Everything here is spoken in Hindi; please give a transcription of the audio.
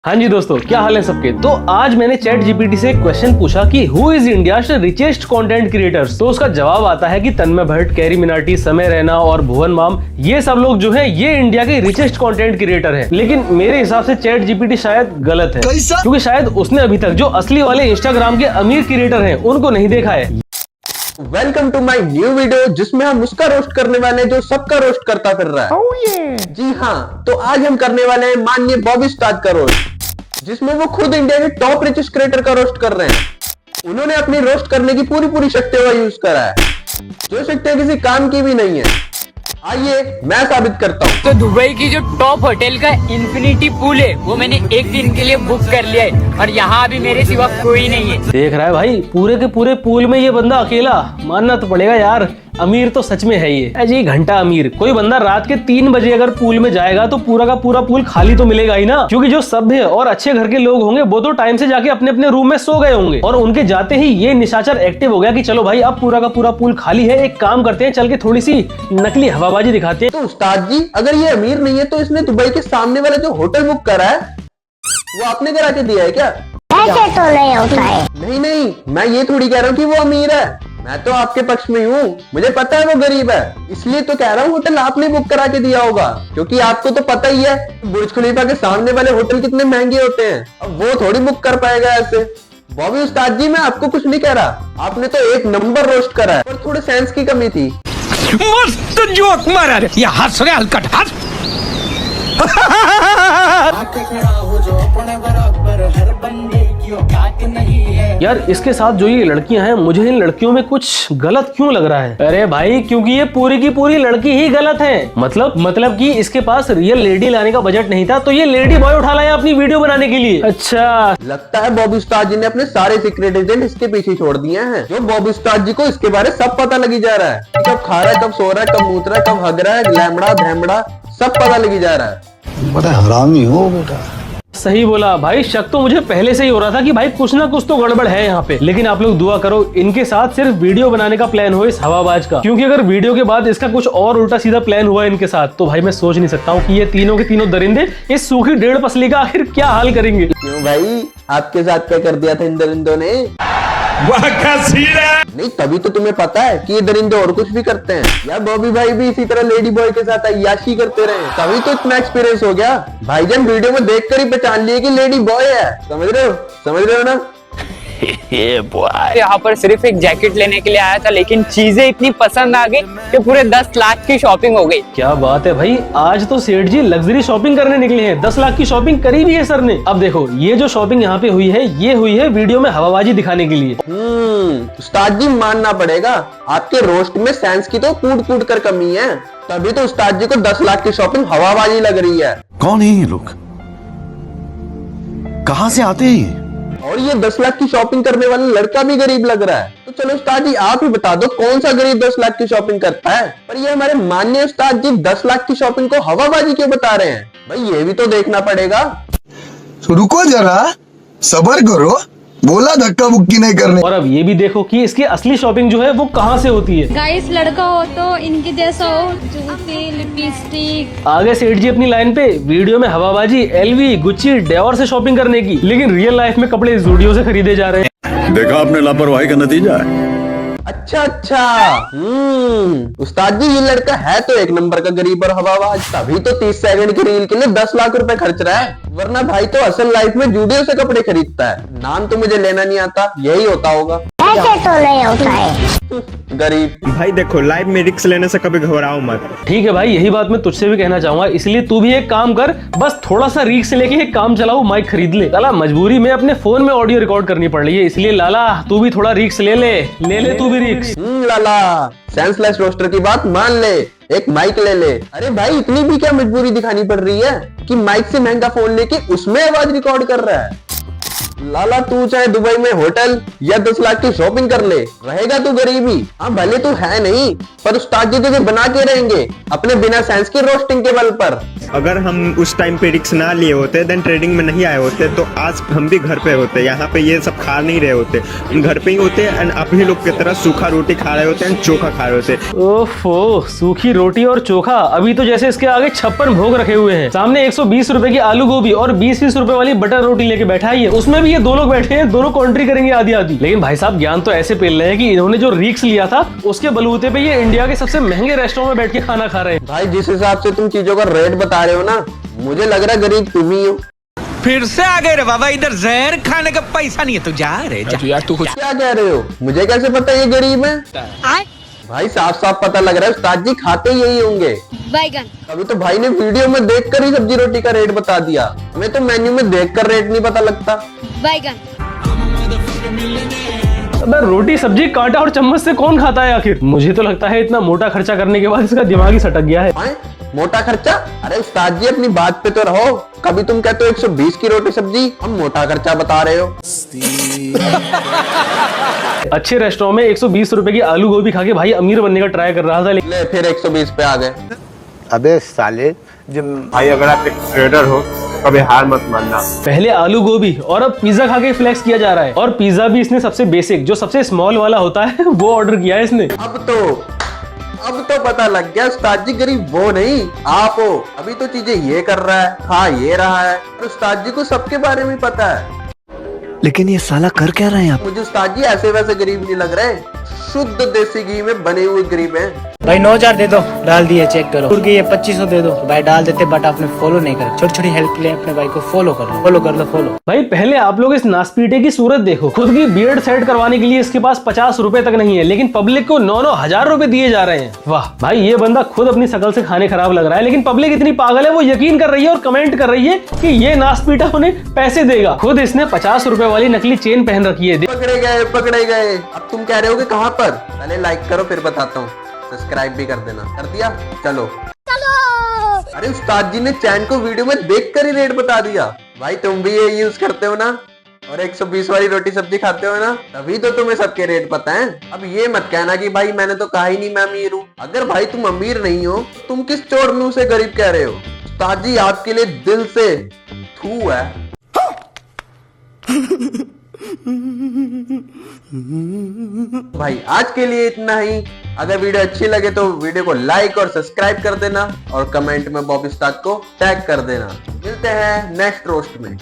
हाँ जी दोस्तों, क्या हाल है सबके। तो आज मैंने चैट जीपीटी से एक क्वेश्चन पूछा कि who is India's richest content creators. तो उसका जवाब आता है कि तन्मय भट्ट, कैरी मिनाटी, समय रैना और भुवन माम, ये सब लोग जो है ये इंडिया के रिचेस्ट कंटेंट क्रिएटर हैं। लेकिन मेरे हिसाब से चैट जीपीटी शायद गलत है, क्योंकि शायद उसने अभी तक जो असली वाले इंस्टाग्राम के अमीर क्रिएटर हैं उनको नहीं देखा है। Welcome to my new video, जिसमें हम उसका रोस्ट करने वाले हैं जो सबका रोस्ट करता फिर रहा है। Oh yeah. जी हाँ, तो आज हम करने वाले हैं माननीय बॉबी उस्ताद का रोस्ट, जिसमें वो खुद इंडिया के टॉप रिचेस्ट क्रिएटर का रोस्ट कर रहे हैं। उन्होंने अपनी रोस्ट करने की पूरी शक्तियों का यूज करा है, जो शक्तियां किसी काम की भी नहीं है। आइए मैं साबित करता हूँ। तो दुबई की जो टॉप होटल का इंफिनिटी पूल है वो मैंने एक दिन के लिए बुक कर लिया है और यहाँ अभी मेरे सिवा कोई नहीं है। देख रहा है भाई, पूरे के पूरे पूल में ये बंदा अकेला। मानना तो पड़ेगा यार, अमीर तो सच में है ये। अजी घंटा अमीर। कोई बंदा रात के 3 बजे अगर पूल में जाएगा तो पूरा का पूरा पूल खाली तो मिलेगा ही ना, क्योंकि जो सभ्य और अच्छे घर के लोग होंगे वो तो टाइम से जाके अपने अपने रूम में सो गए होंगे और उनके जाते ही ये निशाचर एक्टिव हो गया कि चलो भाई अब पूरा का पूरा पूल खाली है, एक काम करते हैं, चल के थोड़ी सी नकली हवाबाजी दिखाते हैं। तो उस्ताद जी, अगर ये अमीर नहीं है तो इसने दुबई के सामने वाला जो होटल बुक करा है वो आपने करा के दिया है क्या? ऐसे तो नहीं होता है। नहीं, मैं ये थोड़ी कह रहा हूँ कि वो अमीर है। मैं तो आपके पक्ष में हूँ, मुझे पता है वो गरीब है, इसलिए तो कह रहा हूँ होटल आपने बुक करा के दिया होगा, क्योंकि आपको तो पता ही है बुर्ज खलीफा के सामने वाले होटल कितने महंगे होते हैं। अब वो थोड़ी बुक कर पाएगा ऐसे। बॉबी उस्ताद जी, मैं आपको कुछ नहीं कह रहा, आपने तो एक नंबर रोस्ट करा है, पर थोड़े सेंस की कमी थी। मस्त जोक मारा रे, ये हंस रहे हलकट हंस। यार इसके साथ जो ये लड़कियां हैं, मुझे इन लड़कियों में कुछ गलत क्यों लग रहा है? अरे भाई, क्योंकि ये पूरी की पूरी लड़की ही गलत है। मतलब कि इसके पास रियल लेडी लाने का बजट नहीं था, तो ये लेडी बॉय उठा लाया अपनी वीडियो बनाने के लिए। अच्छा, लगता है बॉबी उस्ताद जी ने अपने सारे सीक्रेट एजेंट इसके पीछे छोड़ दिए हैं। जो बॉबी उस्ताद जी को इसके बारे सब पता लगी जा रहा है, कब खा रहा है, कब सो रहा है, कब मूत रहा है, कब हग रहा है, लैमड़ा धैमड़ा सब पता लगी जा रहा है। बड़ा हरामी हो बेटा। सही बोला भाई, शक तो मुझे पहले से ही हो रहा था कि भाई कुछ ना कुछ तो गड़बड़ है यहाँ पे। लेकिन आप लोग दुआ करो इनके साथ सिर्फ वीडियो बनाने का प्लान हो इस हवाबाज का, क्योंकि अगर वीडियो के बाद इसका कुछ और उल्टा सीधा प्लान हुआ इनके साथ तो भाई मैं सोच नहीं सकता हूँ कि ये तीनों के तीनों दरिंदे इस सूखी 1.5 पसली का आखिर क्या हाल करेंगे। क्यों भाई, आपके साथ क्या कर दिया था इन दरिंदों ने? नहीं, तभी तो तुम्हें पता है कि ये दरिंदे और कुछ भी करते हैं। यार बॉबी भाई भी इसी तरह लेडी बॉय के साथ अय्याशी करते रहे, तभी तो इतना एक्सपीरियंस हो गया। भाईजान वीडियो में देखकर ही पहचान लिए कि लेडी बॉय है। समझ रहे हो ना? यहाँ पर सिर्फ एक जैकेट लेने के लिए आया था, लेकिन चीजें इतनी पसंद आ गई कि पूरे 10 लाख की शॉपिंग हो गई। क्या बात है भाई, आज तो सेठ जी लग्जरी शॉपिंग करने निकले हैं। 10 लाख की शॉपिंग करी भी है सर ने। अब देखो ये जो शॉपिंग यहाँ पे हुई है, ये हुई है वीडियो में हवाबाजी दिखाने के लिए। उस्ताद जी मानना पड़ेगा, आपके रोस्ट में सेंस की तो कूट कर कमी है, तभी तो उस्ताद जी को 10 लाख की शॉपिंग हवाबाजी लग रही है। कौन है ये लोग? कहाँ से आते हैं ये? और ये 10 लाख की शॉपिंग करने वाला लड़का भी गरीब लग रहा है। तो चलो उस्ताद जी आप ही बता दो कौन सा गरीब 10 लाख की शॉपिंग करता है। पर ये हमारे माननीय उस्ताद जी 10 लाख की शॉपिंग को हवाबाजी क्यों बता रहे हैं? भाई ये भी तो देखना पड़ेगा। रुको जरा, सबर करो, बोला धक्का मुक्की नहीं करने। और अब ये भी देखो कि इसकी असली शॉपिंग जो है वो कहाँ से होती है। गाइस, लड़का हो तो इनके जैसा हो, जूते, लिपस्टिक। आगे सेठ जी अपनी लाइन पे वीडियो में हवाबाजी एलवी, गुच्ची, डायोर से शॉपिंग करने की, लेकिन रियल लाइफ में कपड़े जूडियो से खरीदे जा रहे हैं। देखा आपने लापरवाही का नतीजा है। अच्छा, उस्ताद जी ये लड़का है तो एक नंबर का गरीब और हवाबाज, तभी तो 30 सेकंड की रील के लिए 10 लाख रुपए खर्च रहा है, वरना भाई तो असल लाइफ में जूडियो से कपड़े खरीदता है। नाम तो मुझे लेना नहीं आता, यही होता होगा। ऐसे तो नहीं होता है। गरीब भाई देखो, लाइफ में रिस्क लेने से कभी घबराओ मत। ठीक है भाई, यही बात मैं तुझसे भी कहना चाहूंगा, इसलिए तू भी एक काम कर, बस थोड़ा सा रिस्क लेके एक काम चलाओ, माइक खरीद ले। लाला मजबूरी में अपने फोन में ऑडियो रिकॉर्ड करनी पड़ रही है, इसलिए लाला तू भी थोड़ा रिस्क ले तू भी रिस्क। लाला सेंसलेस रोस्टर की बात मान ले, एक माइक ले ले। अरे भाई इतनी भी क्या मजबूरी दिखानी पड़ रही है कि माइक से महंगा फोन लेके उसमें आवाज रिकॉर्ड कर रहा है? लाला तू चाहे दुबई में होटल या 10 लाख की शॉपिंग कर ले, रहेगा तू गरीबी। हाँ भले तू है नहीं, पर उस्ताद जी तुझे बना के रहेंगे अपने बिना साइंस की रोस्टिंग के बल पर। अगर हम उस टाइम पे रिक्स ना लिए होते, देन ट्रेडिंग में नहीं आए होते, तो आज हम भी घर पे होते, यहाँ पे ये सब खा नहीं रहे होते, हम घर पे ही होते एंड आप ही लोग की तरह सूखा रोटी खा रहे होते एंड चोखा खा रहे होते। ओफो, सूखी रोटी और चोखा। अभी तो जैसे इसके आगे 56 भोग रखे हुए हैं। सामने 120 रुपए की आलू गोभी और 20-20 रुपए वाली बटर रोटी लेके बैठा है ये। उसमें भी ये दो लोग बैठे हैं, दोनों कॉन्ट्री करेंगे आधी आधी। लेकिन भाई साहब ज्ञान तो ऐसे पेल रहे हैं कि इन्होंने जो रिक्स लिया था उसके बलबूते पे ये इंडिया के सबसे महंगे रेस्टोरेंट में बैठ के खाना खा रहे हैं। भाई जिस हिसाब से तुम चीजों का रेट बता रहे हो ना, मुझे लग रहा है गरीब तुम ही हो। फिर से आ गए रे बाबा, इधर जहर खाने का पैसा नहीं है, तू जा रे जा। यार तू क्या कह रहे हो? मुझे कैसे पता ये गरीब है? भाई साफ साफ पता लग रहा है उस्ताद जी खाते यही होंगे। बैगन। अभी तो भाई ने वीडियो में देखकर ही सब्जी रोटी का रेट बता दिया, हमें तो मेन्यू में देखकर रेट नहीं पता लगता। बैगन। अबे रोटी सब्जी कांटा और चम्मच से कौन खाता है आखिर? मुझे तो लगता है इतना मोटा खर्चा करने के बाद इसका दिमाग ही सटक गया है। मोटा खर्चा? अरे उस्ताद जी अपनी बात पे तो रहो। कभी तुम कहते हो 120 की रोटी सब्जी, हम मोटा खर्चा बता रहे हो। अच्छे रेस्टोरेंट में 120 रुपए की आलू गोभी खा के भाई अमीर बनने का ट्राई कर रहा था, लेकिन ले फिर 120 पे आ गए। अबे साले, जब भाई अगर आप एक ट्रेडर हो, कभी हार मत मानना। पहले आलू गोभी और अब पिज्जा खा के फ्लेक्स किया जा रहा है। और पिज्जा भी इसने सबसे बेसिक, जो सबसे स्मॉल वाला होता है वो ऑर्डर किया है इसने। अब तो पता लग गया उस्ताद जी गरीब वो नहीं आप हो। अभी तो चीजें ये कर रहा है, खा ये रहा है, और उस्ताद जी को सबके बारे में पता है। लेकिन ये साला कर क्या रहे हैं आप? मुझे उस्ताद जी ऐसे वैसे गरीब नहीं लग रहे, शुद्ध देसी घी में बने हुए गरीब हैं। भाई 9000 दे दो, डाल दिए, चेक करो। उड़ गई है 2500 दे दो भाई, डाल देते, बट आपने फॉलो नहीं करा। छोटी छोटी हेल्प के लिए अपने भाई को फॉलो कर लो, फॉलो कर लो, फॉलो। भाई पहले आप लोग इस नासपीटे की सूरत देखो। खुद की बियर्ड सेट करवाने के लिए इसके पास 50 रुपए तक नहीं है, लेकिन पब्लिक को 9-9 हजार रुपए दिए जा रहे हैं। वाह भाई, ये बंदा खुद अपनी शकल से खाने खराब लग रहा है, लेकिन पब्लिक इतनी पागल है वो यकीन कर रही है और कमेंट कर रही है कि ये नासपीटा उन्हें पैसे देगा। खुद इसने 50 रुपए वाली नकली चेन पहन रखी है। पकड़े गए, पकड़े गए। अब तुम कह रहे हो कि कहाँ पर? पहले लाइक करो फिर बताता हूँ, सब्सक्राइब भी कर देना। कर दिया? चलो। अरे उस्ताद जी ने चैन को वीडियो में देखकर ही रेट बता दिया। भाई तुम भी ये यूज करते हो ना, और 120 वाली रोटी सब्जी खाते हो ना, तभी तो तुम्हें सबके रेट पता है। अब ये मत कहना कि भाई मैंने तो कहा ही नहीं मैं अमीर हूँ। अगर भाई तुम अमीर नहीं हो, तुम किस चोर मुंह से गरीब कह रहे हो? उस्ताद जी आपके लिए दिल से थू है। भाई आज के लिए इतना ही। अगर वीडियो अच्छी लगे तो वीडियो को लाइक और सब्सक्राइब कर देना, और कमेंट में बॉबी उस्ताद को टैग कर देना। मिलते हैं नेक्स्ट रोस्ट में।